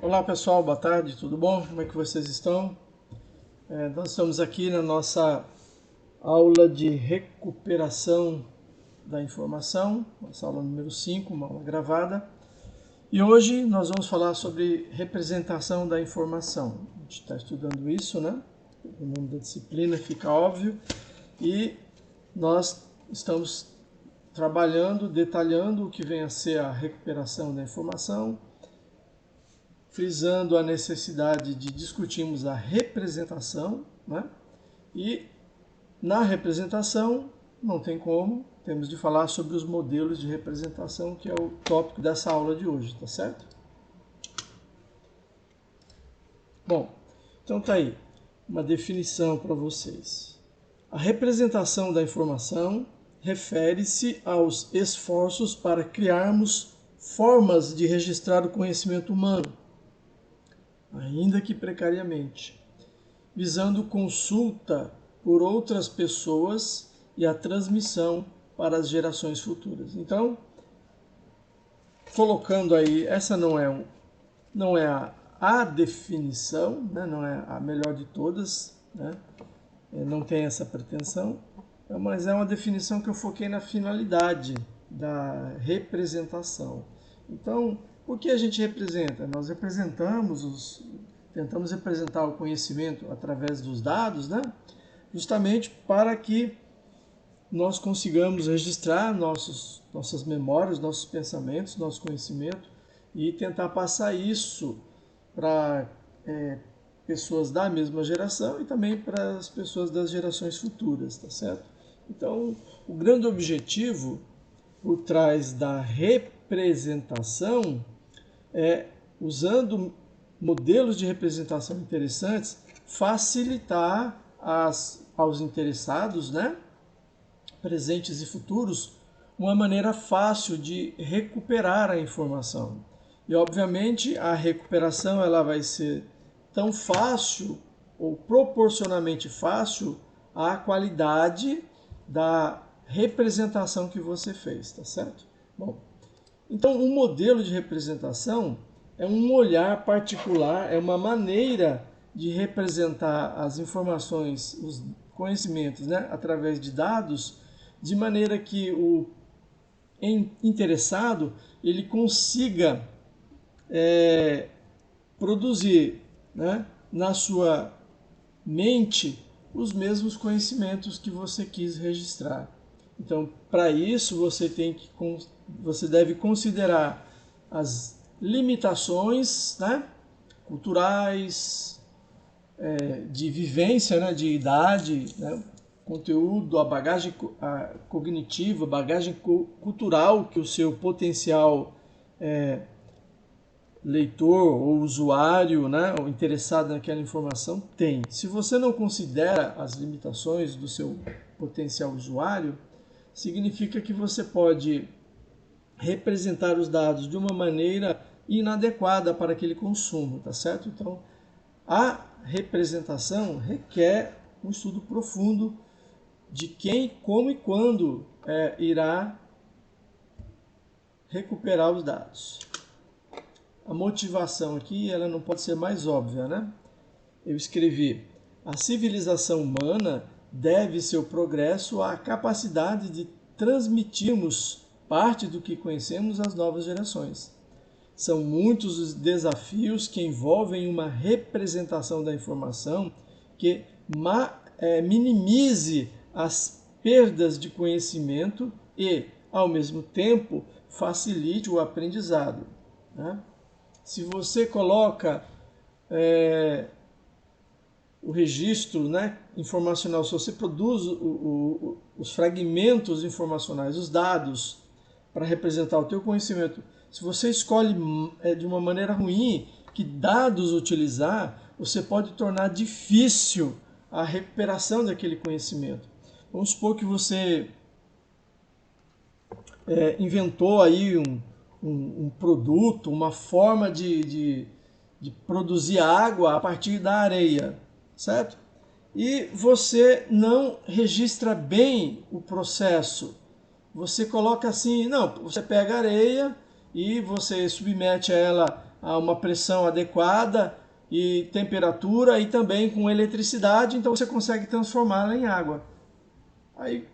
Olá pessoal, boa tarde, tudo bom? Como é que vocês estão? Nós estamos aqui na nossa aula de recuperação da informação, nossa aula número 5, uma aula gravada. E hoje nós vamos falar sobre representação da informação. A gente está estudando isso, né? O nome da disciplina fica óbvio. E nós estamos trabalhando, detalhando o que vem a ser a recuperação da informação, frisando a necessidade de discutirmos a representação, né? E na representação, não tem como, temos de falar sobre os modelos de representação, que é o tópico dessa aula de hoje, tá certo? Bom, então tá aí, uma definição para vocês. A representação da informação refere-se aos esforços para criarmos formas de registrar o conhecimento humano, ainda que precariamente, visando consulta por outras pessoas e a transmissão para as gerações futuras. Então, colocando aí, essa não é a definição, né? Não é a melhor de todas, né? Não tem essa pretensão, mas é uma definição que eu foquei na finalidade da representação. Então, o que a gente representa? Nós tentamos representar o conhecimento através dos dados, né? Justamente para que nós consigamos registrar nossas memórias, nossos pensamentos, nosso conhecimento e tentar passar isso para pessoas da mesma geração e também para as pessoas das gerações futuras, tá certo? Então, o grande objetivo por trás da representação é, usando modelos de representação interessantes, facilitar aos interessados, né, presentes e futuros, uma maneira fácil de recuperar a informação. E, obviamente, a recuperação ela vai ser tão fácil ou proporcionalmente fácil à qualidade da representação que você fez, tá certo? Bom, então um modelo de representação é um olhar particular, é uma maneira de representar as informações, os conhecimentos, né, através de dados, de maneira que o interessado ele consiga produzir, né, na sua mente os mesmos conhecimentos que você quis registrar. Então, para isso você deve considerar as limitações, né, culturais, de vivência, né, de idade, né, conteúdo, a bagagem cognitiva, a bagagem cultural que o seu potencial leitor ou usuário, né, ou interessado naquela informação tem. Se você não considera as limitações do seu potencial usuário, significa que você pode representar os dados de uma maneira inadequada para aquele consumo, tá certo? Então, a representação requer um estudo profundo de quem, como e quando irá recuperar os dados. A motivação aqui ela não pode ser mais óbvia, né? Eu escrevi: a civilização humana deve seu progresso à capacidade de transmitirmos parte do que conhecemos às novas gerações. São muitos os desafios que envolvem uma representação da informação que minimize as perdas de conhecimento e, ao mesmo tempo, facilite o aprendizado, né? Se você coloca o registro, né, informacional, se você produz os fragmentos informacionais, os dados, para representar o teu conhecimento, se você escolhe de uma maneira ruim que dados utilizar, você pode tornar difícil a recuperação daquele conhecimento. Vamos supor que você inventou aí um produto, uma forma de produzir água a partir da areia, certo? E você não registra bem o processo. Você coloca assim, não, você pega a areia e você submete ela a uma pressão adequada e temperatura e também com eletricidade, então você consegue transformá-la em água. Aí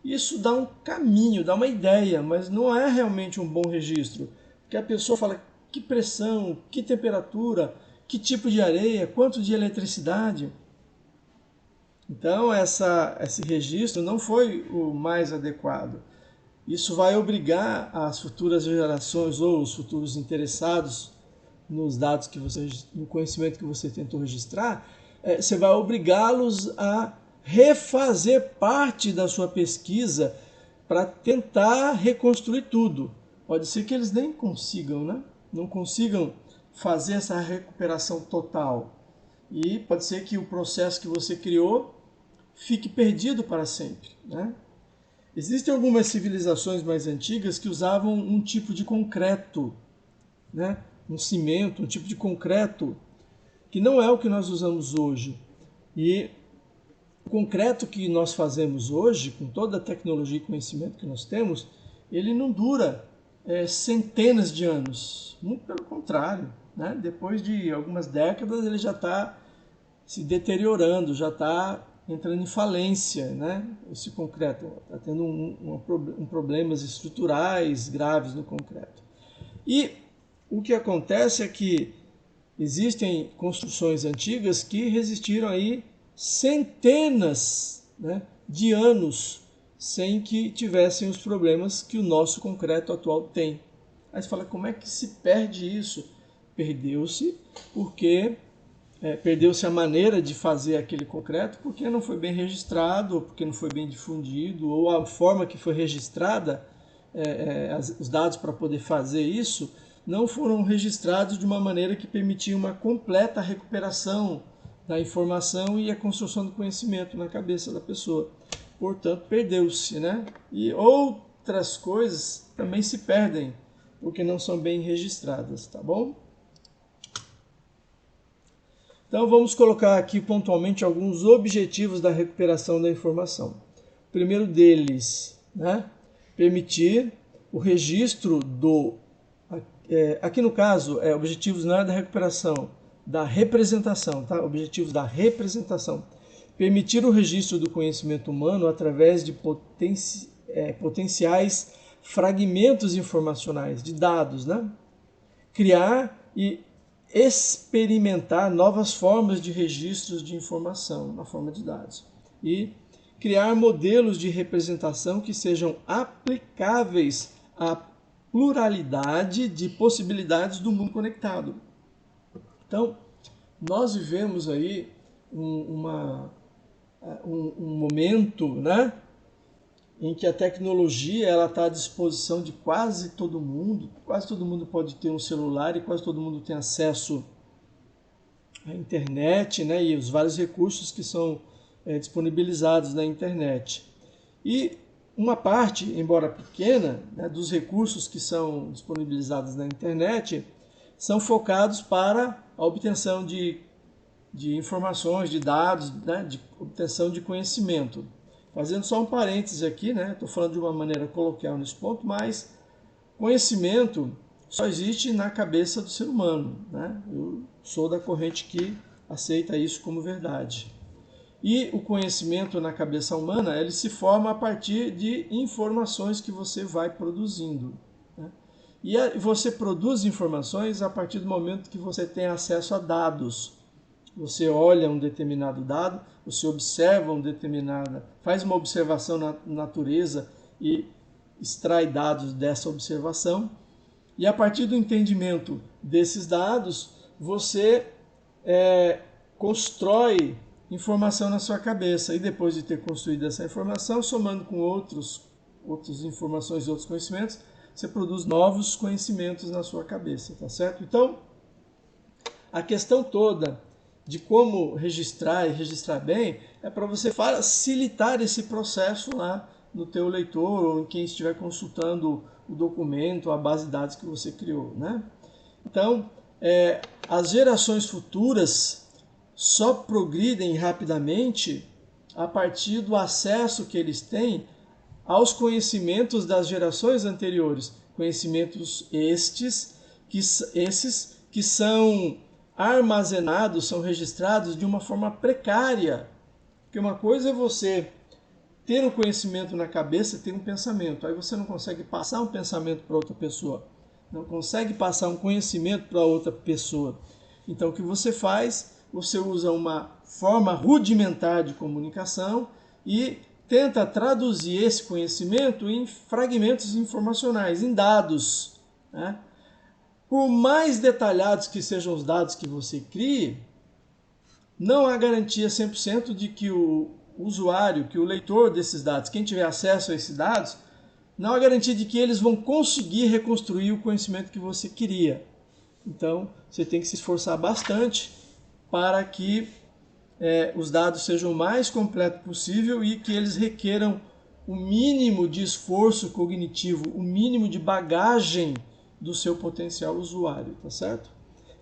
isso dá um caminho, dá uma ideia, mas não é realmente um bom registro, porque a pessoa fala que pressão, que temperatura, que tipo de areia, quanto de eletricidade. Então esse registro não foi o mais adequado. Isso vai obrigar as futuras gerações ou os futuros interessados nos dados que você, no conhecimento que você tentou registrar, você vai obrigá-los a refazer parte da sua pesquisa para tentar reconstruir tudo. Pode ser que eles nem consigam, né? Não consigam fazer essa recuperação total. E pode ser que o processo que você criou fique perdido para sempre, né? Existem algumas civilizações mais antigas que usavam um tipo de concreto, né? Um cimento, um tipo de concreto que não é o que nós usamos hoje. E o concreto que nós fazemos hoje, com toda a tecnologia e conhecimento que nós temos, ele não dura centenas de anos. Muito pelo contrário, né? Depois de algumas décadas ele já está se deteriorando, já está entrando em falência, né? Esse concreto está tendo problemas estruturais graves no concreto. E o que acontece é que existem construções antigas que resistiram aí centenas, né, de anos sem que tivessem os problemas que o nosso concreto atual tem. Aí você fala, como é que se perde isso? Perdeu-se porque perdeu-se a maneira de fazer aquele concreto porque não foi bem registrado, ou porque não foi bem difundido, ou a forma que foi registrada, os dados para poder fazer isso, não foram registrados de uma maneira que permitia uma completa recuperação da informação e a construção do conhecimento na cabeça da pessoa. Portanto, perdeu-se, né? E outras coisas também se perdem porque não são bem registradas, tá bom? Então vamos colocar aqui pontualmente alguns objetivos da recuperação da informação. O primeiro deles, né, permitir o registro aqui no caso, objetivos não é da recuperação, da representação, tá? Objetivos da representação. Permitir o registro do conhecimento humano através de potenciais fragmentos informacionais, de dados, né? Criar e experimentar novas formas de registros de informação na forma de dados e criar modelos de representação que sejam aplicáveis à pluralidade de possibilidades do mundo conectado. Então, nós vivemos aí um momento, né, em que a tecnologia ela está à disposição de quase todo mundo pode ter um celular e quase todo mundo tem acesso à internet, né, e os vários recursos que são disponibilizados na internet. E uma parte, embora pequena, né, dos recursos que são disponibilizados na internet são focados para a obtenção de informações, de dados, né, de obtenção de conhecimento. Fazendo só um parêntese aqui, né? Estou falando de uma maneira coloquial nesse ponto, mas conhecimento só existe na cabeça do ser humano, né? Eu sou da corrente que aceita isso como verdade. E o conhecimento na cabeça humana, ele se forma a partir de informações que você vai produzindo, né? E você produz informações a partir do momento que você tem acesso a dados. Você olha um determinado dado, você observa faz uma observação na natureza e extrai dados dessa observação. E a partir do entendimento desses dados, você constrói informação na sua cabeça. E depois de ter construído essa informação, somando com outras informações e outros conhecimentos, você produz novos conhecimentos na sua cabeça, tá certo? Então, a questão toda de como registrar e registrar bem é para você facilitar esse processo lá no teu leitor ou em quem estiver consultando o documento, a base de dados que você criou, né? Então, as gerações futuras só progridem rapidamente a partir do acesso que eles têm aos conhecimentos das gerações anteriores, conhecimentos estes esses que são armazenados, são registrados de uma forma precária. Porque uma coisa é você ter um conhecimento na cabeça e ter um pensamento. Aí você não consegue passar um pensamento para outra pessoa. Não consegue passar um conhecimento para outra pessoa. Então o que você faz? Você usa uma forma rudimentar de comunicação e tenta traduzir esse conhecimento em fragmentos informacionais, em dados, né? Por mais detalhados que sejam os dados que você crie, não há garantia 100% de que o usuário, que o leitor desses dados, quem tiver acesso a esses dados, não há garantia de que eles vão conseguir reconstruir o conhecimento que você queria. Então, você tem que se esforçar bastante para que os dados sejam o mais completos possível e que eles requeram o mínimo de esforço cognitivo, o mínimo de bagagem do seu potencial usuário, tá certo?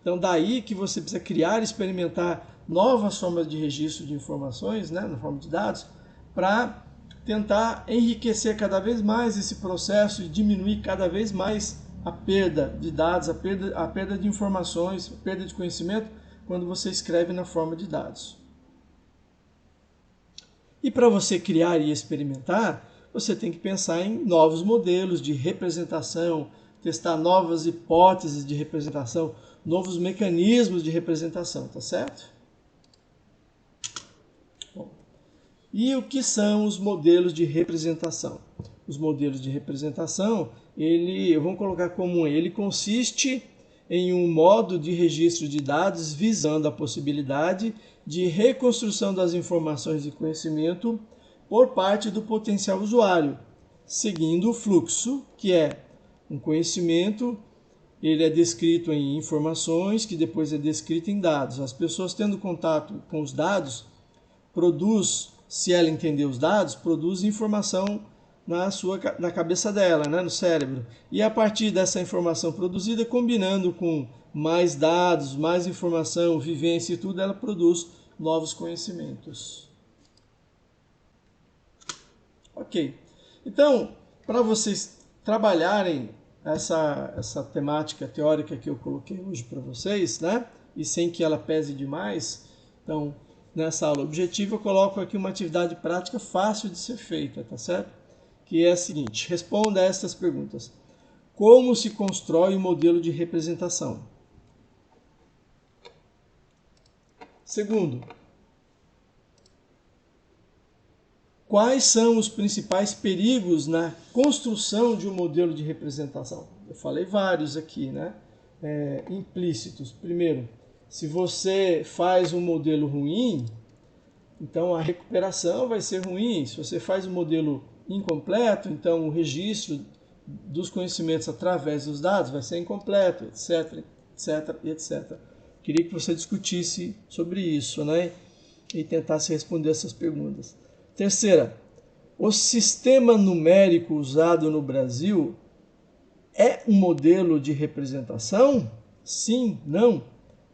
Então, daí que você precisa criar e experimentar novas formas de registro de informações, né, na forma de dados, para tentar enriquecer cada vez mais esse processo e diminuir cada vez mais a perda de dados, a perda de informações, a perda de conhecimento quando você escreve na forma de dados. E para você criar e experimentar, você tem que pensar em novos modelos de representação, testar novas hipóteses de representação, novos mecanismos de representação, tá certo? Bom, e o que são os modelos de representação? Os modelos de representação, vamos colocar como ele consiste em um modo de registro de dados visando a possibilidade de reconstrução das informações de conhecimento por parte do potencial usuário, seguindo o fluxo, que é um conhecimento, ele é descrito em informações, que depois é descrito em dados. As pessoas tendo contato com os dados, produz, se ela entender os dados, produz informação na cabeça dela, né, no cérebro. E a partir dessa informação produzida, combinando com mais dados, mais informação, vivência e tudo, ela produz novos conhecimentos. Ok. Então, para vocês trabalharem essa temática teórica que eu coloquei hoje para vocês, né, e sem que ela pese demais, então, nessa aula objetiva, eu coloco aqui uma atividade prática fácil de ser feita, tá certo? Que é a seguinte: responda a estas perguntas. Como se constrói o modelo de representação? Segundo, quais são os principais perigos na construção de um modelo de representação? Eu falei vários aqui, né? Implícitos. Primeiro, se você faz um modelo ruim, então a recuperação vai ser ruim. Se você faz um modelo incompleto, então o registro dos conhecimentos através dos dados vai ser incompleto, etc, etc, etc. Queria que você discutisse sobre isso, né? E tentasse responder essas perguntas. Terceira, o sistema numérico usado no Brasil é um modelo de representação? Sim, não?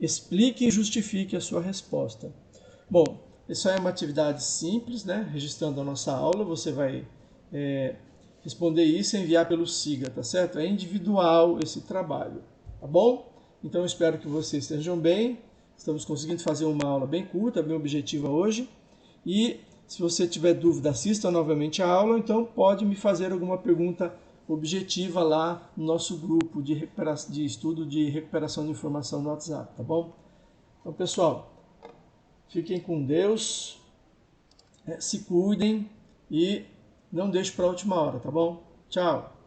Explique e justifique a sua resposta. Bom, isso é uma atividade simples, né? Registrando a nossa aula, você vai responder isso e enviar pelo SIGA, tá certo? É individual esse trabalho, tá bom? Então eu espero que vocês estejam bem. Estamos conseguindo fazer uma aula bem curta, bem objetiva hoje. E se você tiver dúvida, assista novamente a aula, então pode me fazer alguma pergunta objetiva lá no nosso grupo de estudo de recuperação de informação no WhatsApp, tá bom? Então, pessoal, fiquem com Deus, se cuidem e não deixem para a última hora, tá bom? Tchau!